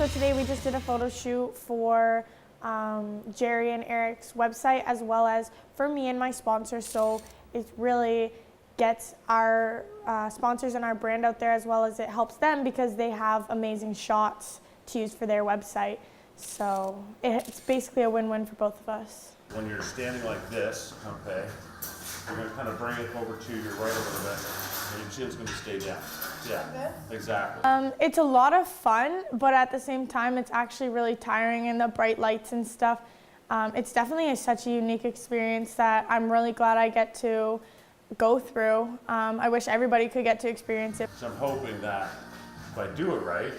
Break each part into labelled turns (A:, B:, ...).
A: So today we just did a photo shoot for Jerry and Eric's website, as well as for me and my sponsors. So it really gets our sponsors and our brand out there, as well as it helps them because they have amazing shots to use for their website. So it's basically a win-win for both of us.
B: When you're standing like this, okay, you're going to kind of bring it over to your right a little bit, and your chin's going to stay down. Yeah, exactly.
A: It's a lot of fun, but at the same time, it's actually really tiring in the bright lights and stuff. It's definitely such a unique experience that I'm really glad I get to go through. I wish everybody could get to experience it.
B: So I'm hoping that if I do it right,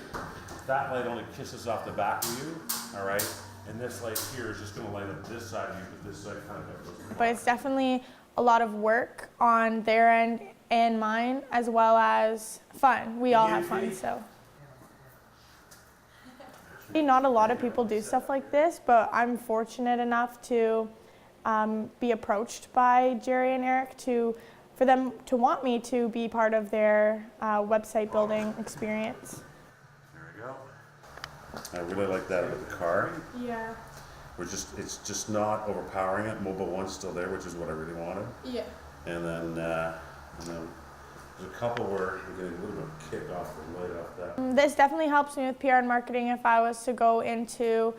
B: that light only kisses off the back of you, all right? And this light here is just going to light up this side of you, but this side kind of goes.
A: But it's definitely a lot of work on their end and mine, as well as fun. We all have fun, so. Not a lot of people do stuff like this, but I'm fortunate enough to be approached by Jerry and Eric for them to want me to be part of their website building experience.
B: There we go. I really like that with the car.
A: Yeah.
B: It's just not overpowering it. Mobile One's still there, which is what I really wanted.
A: Yeah.
B: And then there's a couple where I'm getting a little bit of kick off the light off that.
A: This definitely helps me with PR and marketing if I was to go into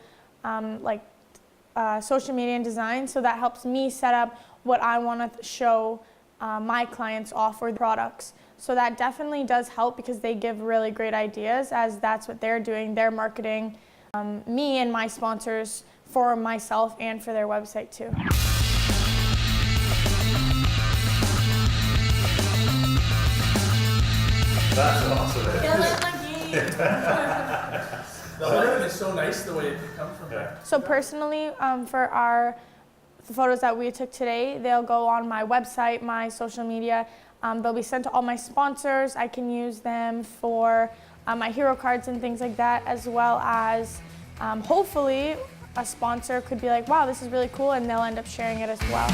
A: social media and design. So that helps me set up what I want to show my clients off or products. So that definitely does help because they give really great ideas, as that's what they're doing. They're marketing me and my sponsors for myself and for their website too.
B: That's awesome.
C: The lighting is so nice the way it comes from there.
A: So personally, for the photos that we took today, they'll go on my website, my social media. They'll be sent to all my sponsors. I can use them for my hero cards and things like that, as well as hopefully a sponsor could be like, wow, this is really cool, and they'll end up sharing it as well.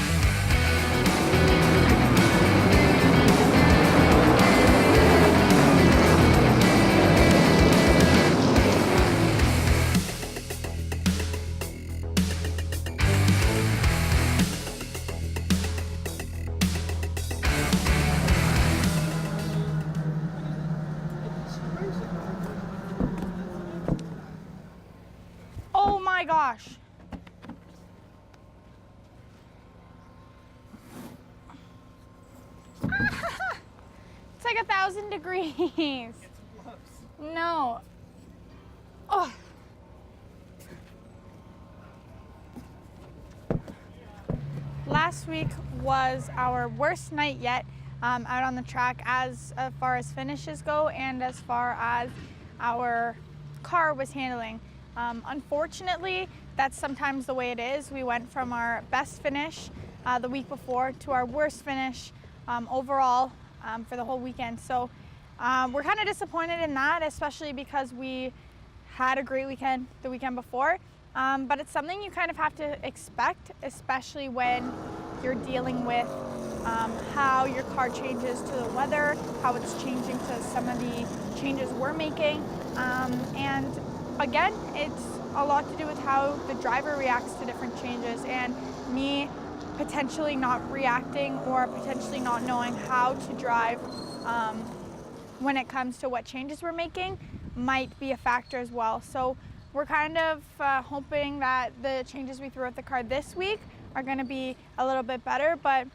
A: Oh my gosh. It's like 1,000 degrees. No. Oh. Last week was our worst night yet out on the track as far as finishes go and as far as our car was handling. Unfortunately, that's sometimes the way it is. We went from our best finish the week before to our worst finish overall for the whole weekend. So we're kind of disappointed in that, especially because we had a great weekend the weekend before. But it's something you kind of have to expect, especially when you're dealing with how your car changes to the weather, how it's changing to some of the changes we're making. And again, it's a lot to do with how the driver reacts to different changes, and me potentially not reacting or potentially not knowing how to drive when it comes to what changes we're making might be a factor as well. So we're kind of hoping that the changes we threw at the car this week are going to be a little bit better, but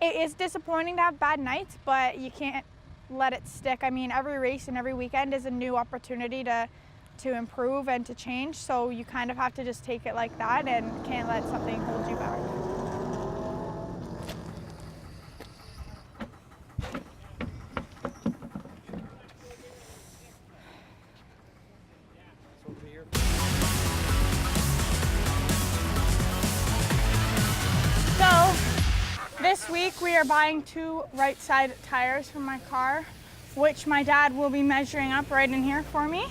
A: it is disappointing to have bad nights, but you can't let it stick. I mean, every race and every weekend is a new opportunity to improve and to change, so you kind of have to just take it like that and can't let something hold you back. So this week we are buying 2 right side tires for my car, which my dad will be measuring up right in here for me.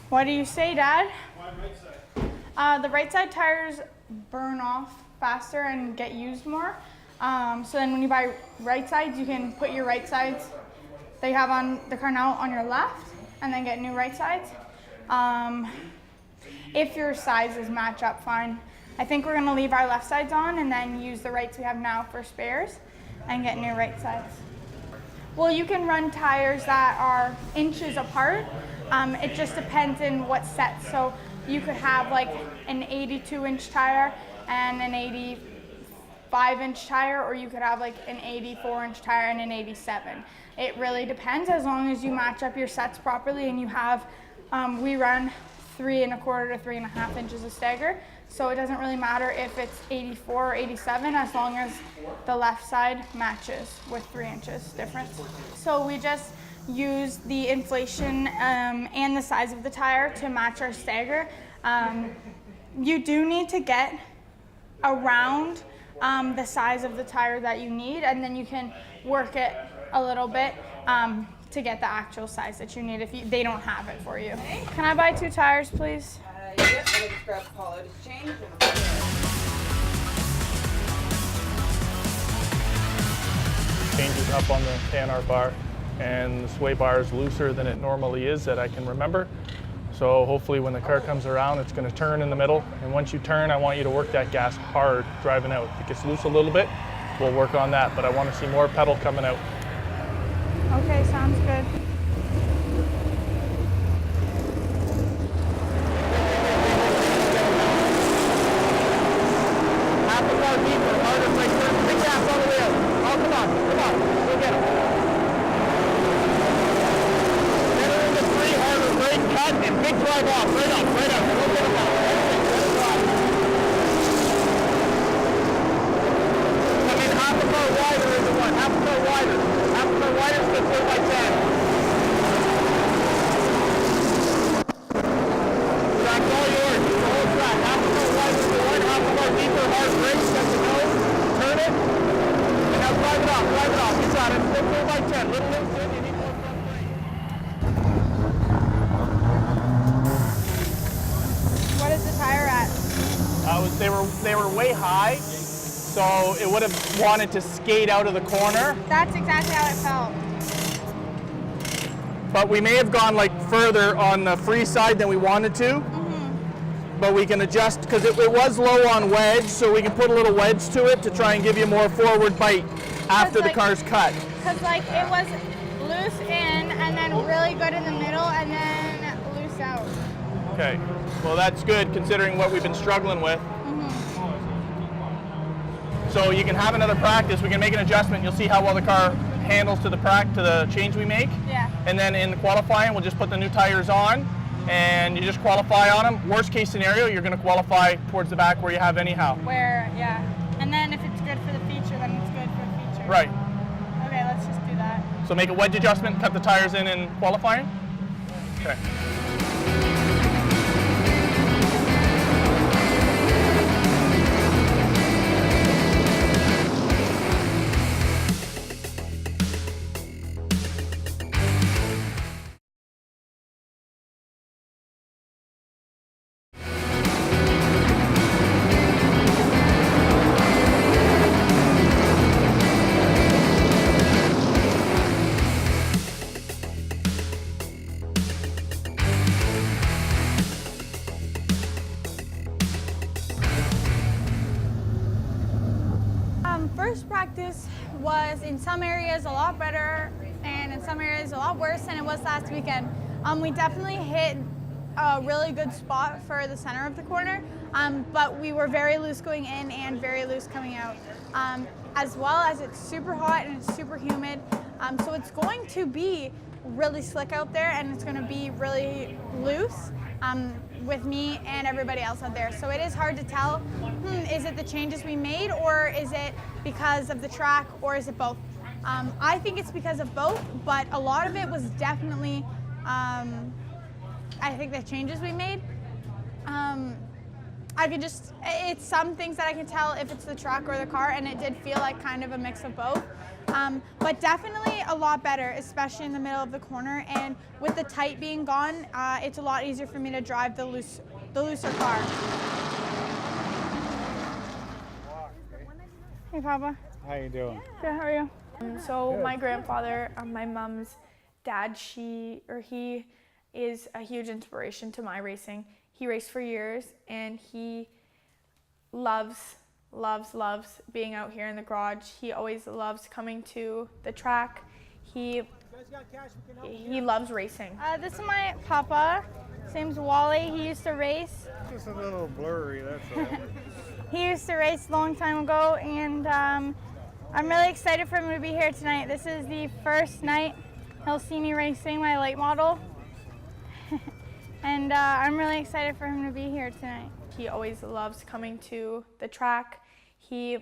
A: What do you say, Dad?
C: Why right side?
A: The right side tires burn off faster and get used more. So then when you buy right sides, you can put your right sides that you have on the car now on your left and then get new right sides. if your sizes match up fine. I think we're gonna leave our left sides on and then use the rights we have now for spares and get new right sides. Well, you can run tires that are inches apart. It just depends on what set. So you could have like an 82-inch tire and an 85-inch tire, or you could have like an 84-inch tire and an 87. It really depends, as long as you match up your sets properly and you have, we run 3 1/4 to 3.5 inches of stagger. So it doesn't really matter if it's 84 or 87, as long as the left side matches with 3 inches difference. So we just use the inflation and the size of the tire to match our stagger. You do need to get around the size of the tire that you need, and then you can work it a little bit to get the actual size that you need if they don't have it for you. Can I buy 2 tires, please?
D: Yep, let me just grab the Paulo to change.
C: Changes up on the KNR bar, and the sway bar is looser than it normally is that I can remember. So hopefully when the car comes around, it's going to turn in the middle. And once you turn, I want you to work that gas hard driving out. If it gets loose a little bit, we'll work on that. But I want to see more pedal coming out.
A: Okay, sounds good.
C: Half a bar deeper, harder, like turn, big gas all the way out. Oh, come on, go get him. Get her into 3, harder, brake, cut, and big drive off, right up, go get him off. Come in half a bar wider into one, half a bar wider. Half a bar wider is good 4x10. Track's all yours, it's the whole track. Half a bar wider into one, half a bar deeper, hard brake, set the nose, turn it, and now drive it off, you got it, still 4x10, little loose in, you need more front brake.
A: What is the tire at?
C: They were way high, so it would have wanted to skate out of the corner.
A: That's exactly how it felt.
C: But we may have gone like further on the free side than we wanted to. But we can adjust, because it was low on wedge, so we can put a little wedge to it to try and give you more forward bite after the car's cut.
A: Because like it was loose in and then really good in the middle and then loose out.
C: Okay, well that's good considering what we've been struggling with. So you can have another practice, we can make an adjustment, you'll see how well the car handles to the change we make.
A: Yeah.
C: And then in the qualifying, we'll just put the new tires on and you just qualify on them. Worst case scenario, you're going to qualify towards the back where you have anyhow.
A: Yeah. And then if it's good for the feature, then it's good for the feature.
C: Right.
A: Okay, let's just do that.
C: So make a wedge adjustment, cut the tires in qualifying. Okay.
A: First practice was in some areas a lot better and in some areas a lot worse than it was last weekend. We definitely hit a really good spot for the center of the corner, but we were very loose going in and very loose coming out. As well as it's super hot and it's super humid, so it's going to be really slick out there and it's going to be really loose with me and everybody else out there. So it is hard to tell, is it the changes we made or is it because of the track or is it both? I think it's because of both, but a lot of it was definitely, I think the changes we made. It's some things that I can tell if it's the truck or the car, and it did feel like kind of a mix of both. But definitely a lot better, especially in the middle of the corner. And with the tight being gone, it's a lot easier for me to drive the looser car. Hey, Papa.
E: How you doing?
A: Good, how are you?
F: So my grandfather, my mom's dad, he
A: is a huge inspiration to my racing. He raced for years and he loves being out here in the garage. He always loves coming to the track. He loves racing. This is my Popa. His name's Wally. He used to race.
E: Just a little blurry, that's all.
A: He used to race a long time ago, and I'm really excited for him to be here tonight. This is the first night he'll see me racing my late model. And I'm really excited for him to be here tonight. He always loves coming to the track. He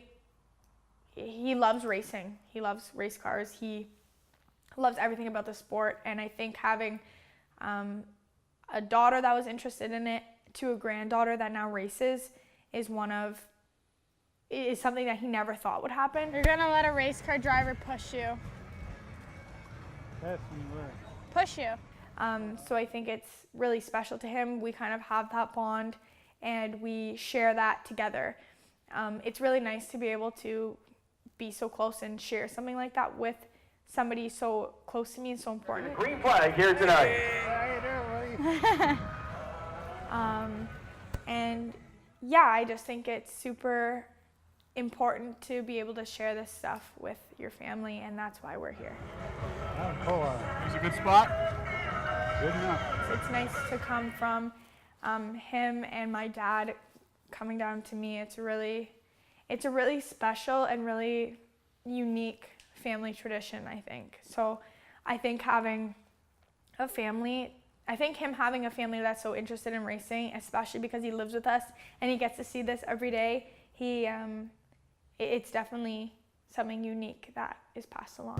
A: loves racing. He loves race cars. He loves everything about the sport. And I think having a daughter that was interested in it to a granddaughter that now races is something that he never thought would happen. You're gonna let a race car driver push you.
E: That's right.
A: Push you. So I think it's really special to him. We kind of have that bond and we share that together. It's really nice to be able to be so close and share something like that with somebody so close to me and so important.
F: Green flag here tonight.
A: And yeah, I just think it's super important to be able to share this stuff with your family, and that's why we're here.
E: It's a good spot. Good enough.
A: It's nice to come from him and my dad coming down to me. It's a really special and really unique family tradition, I think. So I think him having a family that's so interested in racing, especially because he lives with us and he gets to see this every day, it's definitely something unique that is passed along.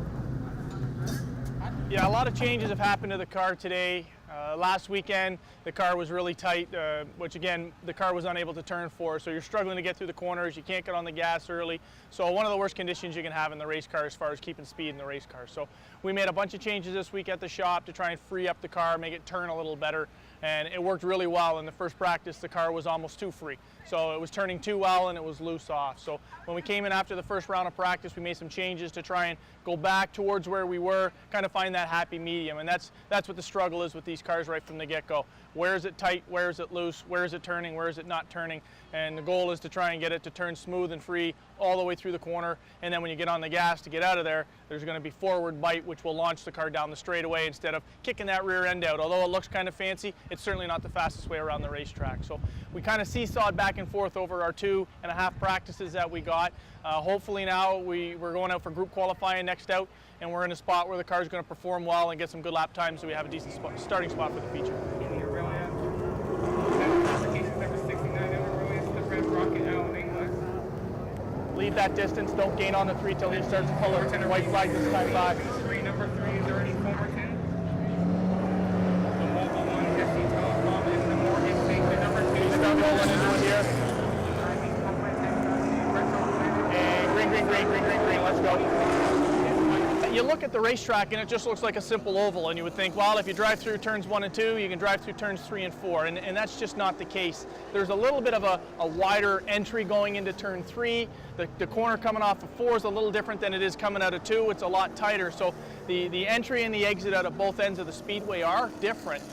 C: Yeah, a lot of changes have happened to the car today. Last weekend, the car was really tight, which again, the car was unable to turn for, so you're struggling to get through the corners, you can't get on the gas early. So one of the worst conditions you can have in the race car as far as keeping speed in the race car. So we made a bunch of changes this week at the shop to try and free up the car, make it turn a little better, and it worked really well. In the first practice, the car was almost too free. So it was turning too well and it was loose off. So when we came in after the first round of practice, we made some changes to try and go back towards where we were, kind of find that happy medium. And that's what the struggle is with these cars right from the get-go. Where is it tight? Where is it loose? Where is it turning? Where is it not turning? And the goal is to try and get it to turn smooth and free all the way through the corner. And then when you get on the gas to get out of there, there's going to be forward bite, which will launch the car down the straightaway instead of kicking that rear end out. Although it looks kind of fancy, it's certainly not the fastest way around the racetrack. So we kind of seesawed back and forth over our 2.5 practices that we got. Hopefully now we're going out for group qualifying next out, and we're in a spot where the car is going to perform well and get some good lap times so we have a decent starting spot for the feature. Leave that distance, don't gain on the 3 till he starts pulling. White flag this time by.
G: Number 3, is there any Fulmerton? The mobile one, Jesse Telecomm, and the Morgan St. The number 2.
C: Start rolling into it here. And green, let's go. You look at the racetrack and it just looks like a simple oval, and you would think, well, if you drive through turns 1 and 2, you can drive through turns 3 and 4, and that's just not the case. There's a little bit of a wider entry going into turn 3. The corner coming off of 4 is a little different than it is coming out of 2. It's a lot tighter, so the entry and the exit out of both ends of the speedway are different.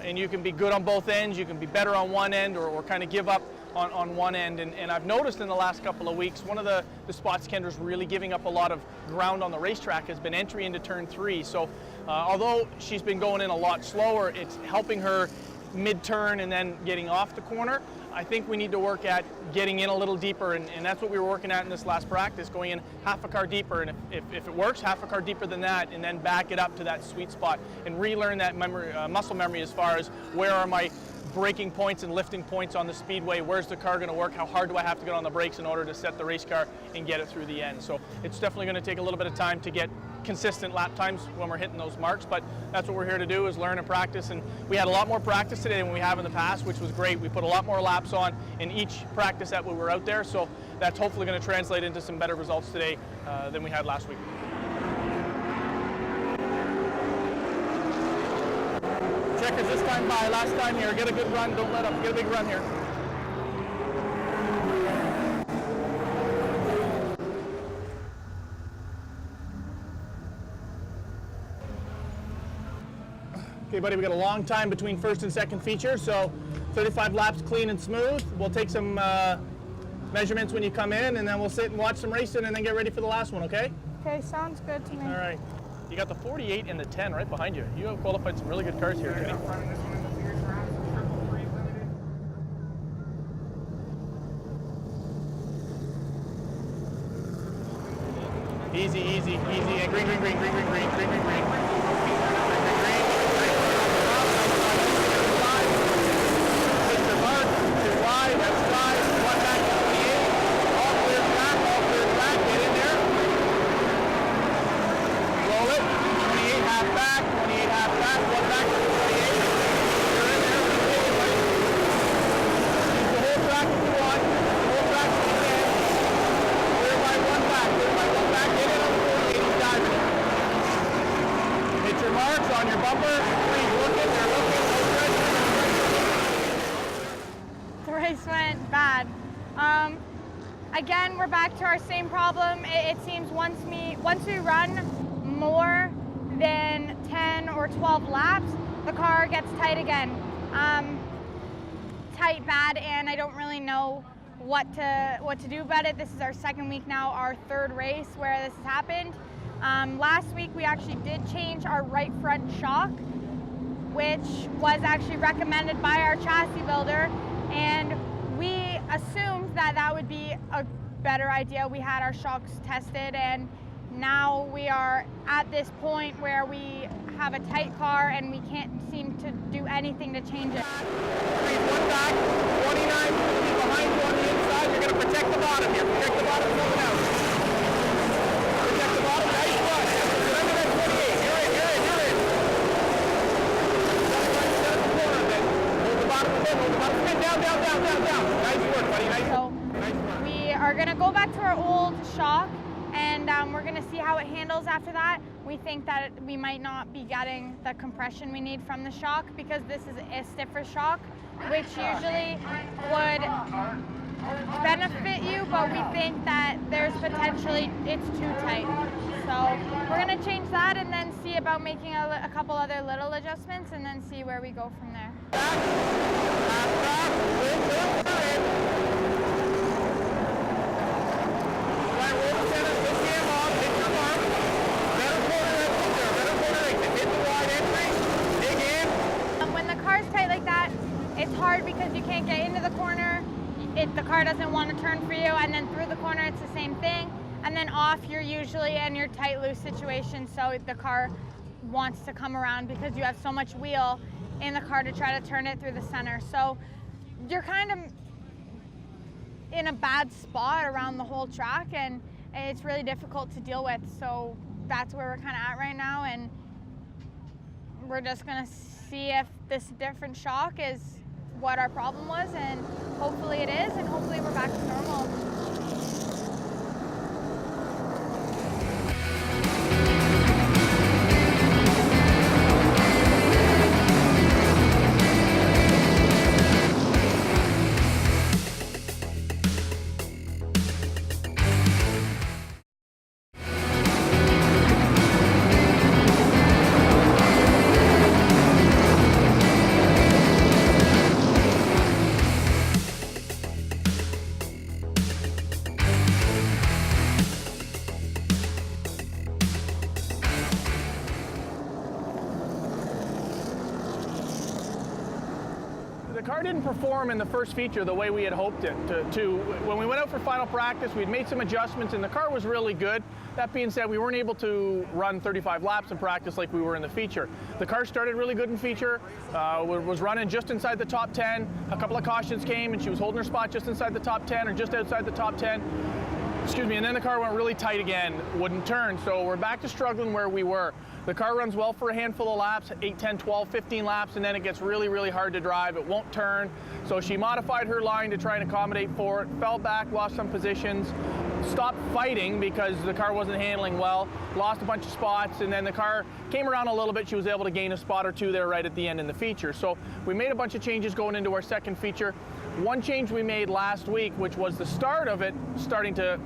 C: And you can be good on both ends, you can be better on one end, or kind of give up on one end. And I've noticed in the last couple of weeks, one of the spots Kendra's really giving up a lot of ground on the racetrack has been entry into turn 3. So although she's been going in a lot slower, it's helping her mid-turn and then getting off the corner. I think we need to work at getting in a little deeper, and that's what we were working at in this last practice, going in half a car deeper, and if it works, half a car deeper than that, and then back it up to that sweet spot and relearn that memory, muscle memory as far as where are my braking points and lifting points on the speedway, where's the car going to work, how hard do I have to get on the brakes in order to set the race car and get it through the end. So it's definitely going to take a little bit of time to get consistent lap times when we're hitting those marks, but that's what we're here to do, is learn and practice. And we had a lot more practice today than we have in the past, which was great. We put a lot more laps on in each practice that we were out there, so that's hopefully going to translate into some better results today than we had last week. Checkers this time by, last time here, get a good run, don't let up, get a big run here. Okay, buddy, we got a long time between first and second feature, so 35 laps clean and smooth. We'll take some measurements when you come in, and then we'll sit and watch some racing and then get ready for the last one, okay?
A: Okay, sounds good to me.
C: All right. You got the 48 and the 10 right behind you. You have qualified some really good cars here, Kenny.
G: Running this one in the fierce rounds, triple three limited.
C: Easy, easy, easy. And green, green, green, green, green, green, green, green, green. On your bumper, please look it, they're looking,
A: The race went bad. Again, we're back to our same problem. It seems once we run more than 10 or 12 laps, the car gets tight again. Tight bad, and I don't really know what to do about it. This is our second week now, our third race where this has happened. Last week we actually did change our right front shock, which was actually recommended by our chassis builder, and we assumed that that would be a better idea. We had our shocks tested, and now we are at this point where we have a tight car and we can't seem to do anything to change it.
C: one back, 29 behind you on the inside. You're going to protect the bottom here. Protect the bottom coming out. Protect the bottom. Nice run. Get under that 28. You're in. Set the corner a bit. Hold the bottom of it. Hold the bottom of it. Down. Nice work, buddy. Nice work.
A: We are going to go back to our old shock, and we're going to see how it handles after that. We think that we might not be getting the compression we need from the shock because this is a stiffer shock, which usually would benefit you, but we think that there's potentially it's too tight. So we're going to change that and then see about making a couple other little adjustments and then see where we go from there. When the car's tight like that, it's hard because you can't get into the corner. The car doesn't want to turn for you, and then through the corner it's the same thing. And then off, you're usually in your tight, loose situation, so the car wants to come around because you have so much wheel in the car to try to turn it through the center. So you're kind of in a bad spot around the whole track, and it's really difficult to deal with. So that's where we're kind of at right now, and we're just gonna see if this different shock is what our problem was, and hopefully it is, and hopefully we're back to normal.
C: The car didn't perform in the first feature the way we had hoped it to. When we went out for final practice, we'd made some adjustments and the car was really good. That being said, we weren't able to run 35 laps in practice like we were in the feature. The car started really good in feature, was running just inside the top 10. A couple of cautions came and she was holding her spot just inside the top 10 or just outside the top 10. Excuse me, and then the car went really tight again, wouldn't turn, so we're back to struggling where we were. The car runs well for a handful of laps, 8, 10, 12, 15 laps, and then it gets really, really hard to drive. It won't turn, so she modified her line to try and accommodate for it, fell back, lost some positions, stopped fighting because the car wasn't handling well, lost a bunch of spots, and then the car came around a little bit. She was able to gain a spot or two there right at the end in the feature. So we made a bunch of changes going into our second feature. One change we made last week, which was the start of it starting to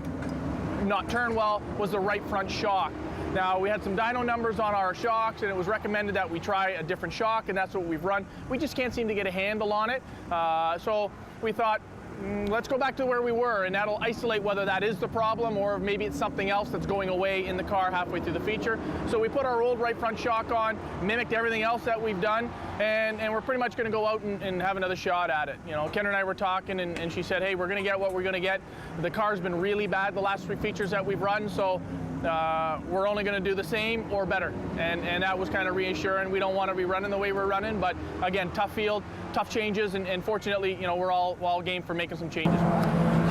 C: not turn well, was the right front shock. Now, we had some dyno numbers on our shocks, and it was recommended that we try a different shock, and that's what we've run. We just can't seem to get a handle on it. So we thought, let's go back to where we were, and that'll isolate whether that is the problem or maybe it's something else that's going away in the car halfway through the feature. So we put our old right front shock on, mimicked everything else that we've done, and we're pretty much going to go out and have another shot at it. You know, Kendra and I were talking, and she said, hey, we're going to get what we're going to get. The car's been really bad the last 3 features that we've run, so we're only going to do the same or better, and that was kind of reassuring. We don't want to be running the way we're running, but again, tough field, tough changes, and fortunately, you know, we're all game for making some changes.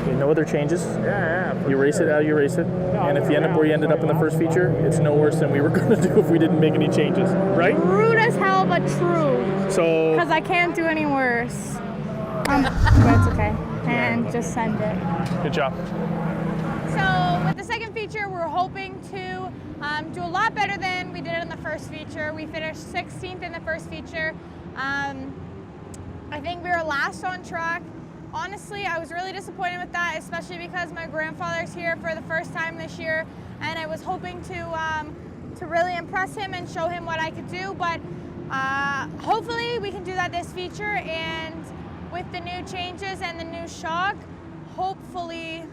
F: Okay, no other changes.
E: Yeah.
F: You race it how you race it, and if you end up where you ended up in the first feature, it's no worse than we were going to do if we didn't make any changes, right?
A: Rude as hell, but true.
F: So,
A: Because I can't do any worse. But it's okay. And just send it.
C: Good job.
A: So with the second feature, we're hoping to do a lot better than we did in the first feature. We finished 16th in the first feature. I think we were last on track. Honestly, I was really disappointed with that, especially because my grandfather's here for the first time this year, and I was hoping to really impress him and show him what I could do. But hopefully we can do that this feature, and with the new changes and the new shock, hopefully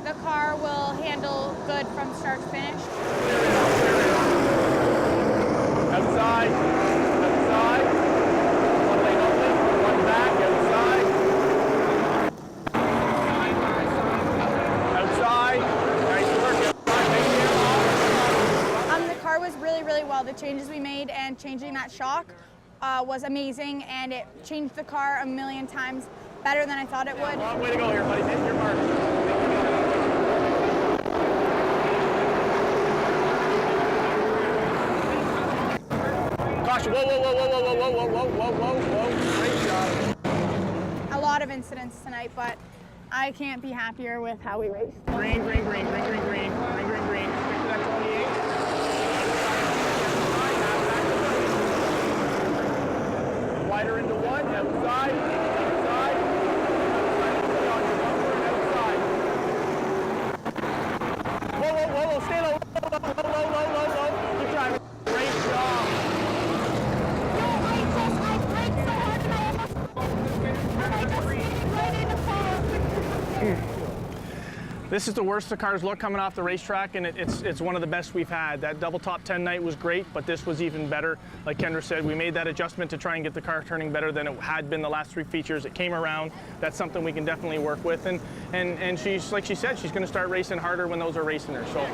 A: the car will handle good from start to finish.
C: Outside, outside, one lane open, one back, outside. Outside, nice work, outside,
A: The car was really well. The changes we made and changing that shock was amazing, and it changed the car a million times better than I thought it would.
C: long way to go here, buddy. Hit your mark. Caution, whoa. Great job.
A: A lot of incidents tonight, but I can't be happier with how we raced.
C: Green. Stick to that 28. Wider into one, outside. Whoa, stay low. Low. Keep driving. Great job.
A: I braked so hard and I just skidded right in the car.
C: This is the worst the cars look coming off the racetrack, and it's one of the best we've had. That double top 10 night was great, but this was even better. Like Kendra said, we made that adjustment to try and get the car turning better than it had been the last 3 features. It came around. That's something we can definitely work with, and she's, like she said, she's going to start racing harder when those are racing her. So.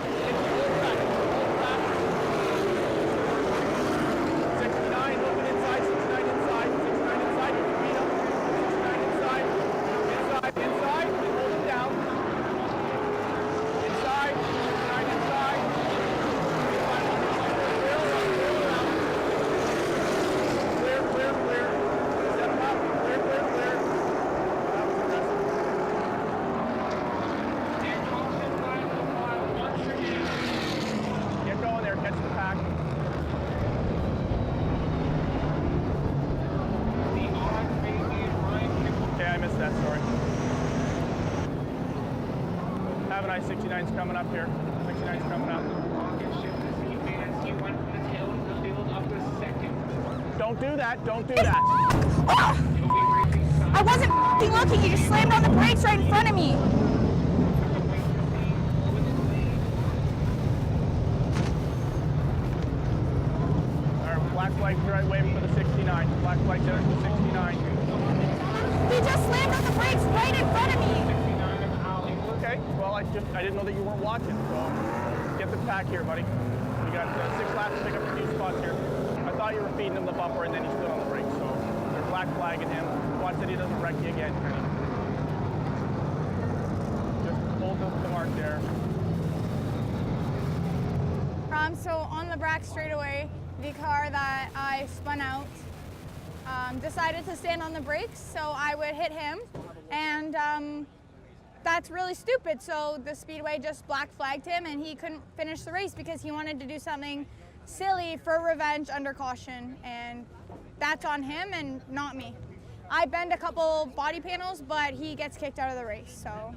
C: 69, open inside, 69 inside, 69 inside, get your feet up, 69 inside, inside, and hold them down. Inside, 69 inside, clear, set them up, clear. That was aggressive. Get going there, catch the pack. Okay, I missed that, sorry. Have a nice 69's coming up here. 69's coming up. Don't do that.
A: I wasn't f***ing looking. You just slammed on the brakes right in front of me.
C: All right, black flag right waving for the 69. Black flag there for the 69.
A: He just slammed on the brakes right in front of me.
C: Okay, well, I didn't know that you weren't watching, so get the pack here, buddy. We got 6 laps to pick up a few spots here. I thought you were feeding him the bumper, and then he stood on the brakes, so they're black flagging him. Watch that he doesn't wreck you again, Kenny. Just hold the mark there.
A: So on the back straightaway, the car that I spun out decided to stand on the brakes, so I would hit him, and that's really stupid. So the speedway just black flagged him, and he couldn't finish the race because he wanted to do something silly for revenge under caution, and that's on him and not me. I bend a couple body panels, but he gets kicked out of the race. So.